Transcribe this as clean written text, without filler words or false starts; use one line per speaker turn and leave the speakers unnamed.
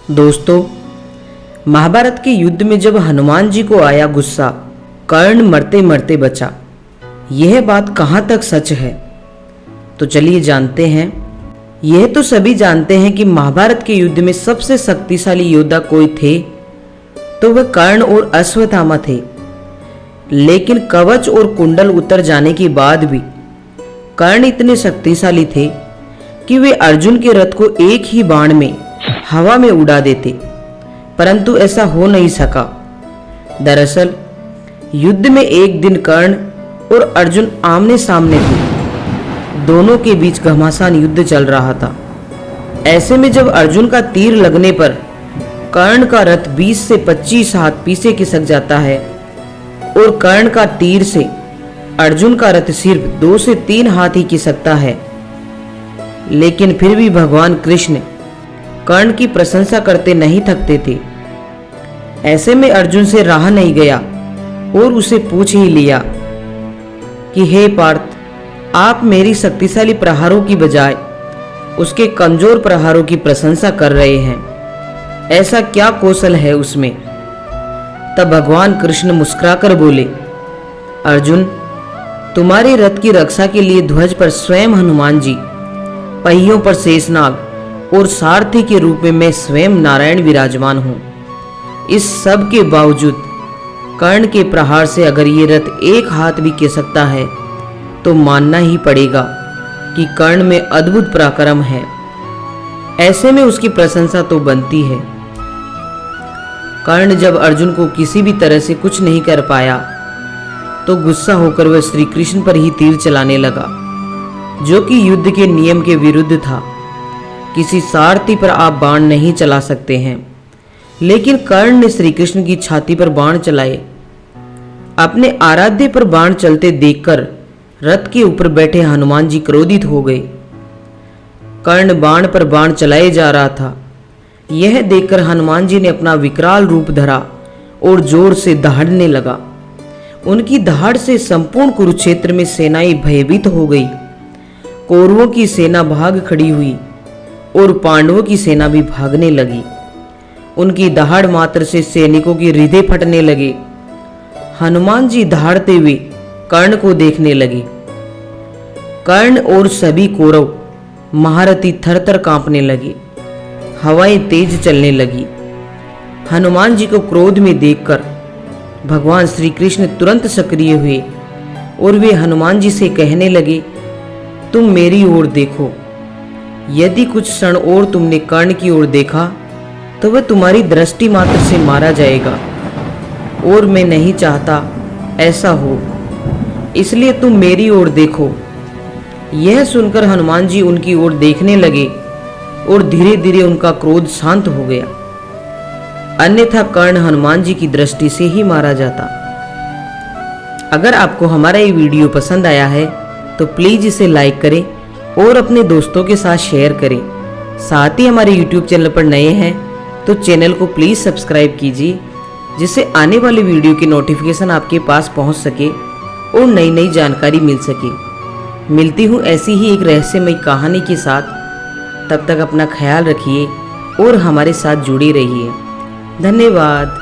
दोस्तों, महाभारत के युद्ध में जब हनुमान जी को आया गुस्सा, कर्ण मरते मरते बचा। यह बात कहाँ तक सच है, तो चलिए जानते हैं। यह तो सभी जानते हैं कि महाभारत के युद्ध में सबसे शक्तिशाली योद्धा कोई थे तो वह कर्ण और अश्वत्थामा थे। लेकिन कवच और कुंडल उतर जाने के बाद भी कर्ण इतने शक्तिशाली थे कि वे अर्जुन के रथ को एक ही बाण में हवा में उड़ा देते, परंतु ऐसा हो नहीं सका। दरअसल युद्ध में एक दिन कर्ण और अर्जुन आमने सामने थे। दोनों के बीच घमासान युद्ध चल रहा था। ऐसे में जब अर्जुन का तीर लगने पर कर्ण का रथ 20 से 25 हाथ पीछे खिसक जाता है और कर्ण का तीर से अर्जुन का रथ सिर्फ 2 से 3 हाथ ही खिसकता है। लेकिन फिर भी भगवान कृष्ण कर्ण की प्रशंसा करते नहीं थकते थे। ऐसे में अर्जुन से रहा नहीं गया और उसे पूछ ही लिया कि हे पार्थ, आप मेरी शक्तिशाली प्रहारों की बजाय उसके कमजोर प्रहारों की प्रशंसा कर रहे हैं। ऐसा क्या कौशल है उसमें? तब भगवान कृष्ण मुस्कुराकर बोले, अर्जुन, तुम्हारे रथ की रक्षा के लिए ध्वज पर स्वयं हनुमान जी, पहियों पर शेषनाग और सारथी के रूप में मैं स्वयं नारायण विराजमान हूं। इस सब के बावजूद कर्ण के प्रहार से अगर ये रथ एक हाथ भी खिसकता है तो मानना ही पड़ेगा कि कर्ण में अद्भुत पराक्रम है। ऐसे में उसकी प्रशंसा तो बनती है। कर्ण जब अर्जुन को किसी भी तरह से कुछ नहीं कर पाया तो गुस्सा होकर वह श्री कृष्ण पर ही तीर चलाने लगा, जो कि युद्ध के नियम के विरुद्ध था। किसी सारथी पर आप बाण नहीं चला सकते हैं, लेकिन कर्ण ने श्री कृष्ण की छाती पर बाण चलाए। अपने आराध्य पर बाण चलते देखकर रथ के ऊपर बैठे हनुमान जी क्रोधित हो गए। कर्ण बाण पर बाण चलाए जा रहा था। यह देखकर हनुमान जी ने अपना विकराल रूप धरा और जोर से दहाड़ने लगा। उनकी दहाड़ से संपूर्ण कुरुक्षेत्र में सेनाएं भयभीत हो गई। कौरवों की सेना भाग खड़ी हुई और पांडवों की सेना भी भागने लगी। उनकी दहाड़ मात्र से सैनिकों की हृदय फटने लगे। हनुमान जी दहाड़ते हुए कर्ण को देखने लगे। कर्ण और सभी कौरव महारथी थरथर कांपने लगे। हवाएं तेज चलने लगी। हनुमान जी को क्रोध में देखकर भगवान श्री कृष्ण तुरंत सक्रिय हुए और वे हनुमान जी से कहने लगे, तुम मेरी ओर देखो। यदि कुछ क्षण और तुमने कर्ण की ओर देखा तो वह तुम्हारी दृष्टि मात्र से मारा जाएगा, और मैं नहीं चाहता ऐसा हो, इसलिए तुम मेरी ओर देखो। यह सुनकर हनुमान जी उनकी ओर देखने लगे और धीरे धीरे उनका क्रोध शांत हो गया, अन्यथा कर्ण हनुमान जी की दृष्टि से ही मारा जाता। अगर आपको हमारा ये वीडियो पसंद आया है तो प्लीज इसे लाइक करें और अपने दोस्तों के साथ शेयर करें। साथ ही हमारे YouTube चैनल पर नए हैं तो चैनल को प्लीज सब्सक्राइब कीजिए, जिससे आने वाली वीडियो की नोटिफिकेशन आपके पास पहुंच सके और नई नई जानकारी मिल सके। मिलती हूँ ऐसी ही एक रहस्यमयी कहानी के साथ। तब तक अपना ख्याल रखिए और हमारे साथ जुड़े रहिए। धन्यवाद।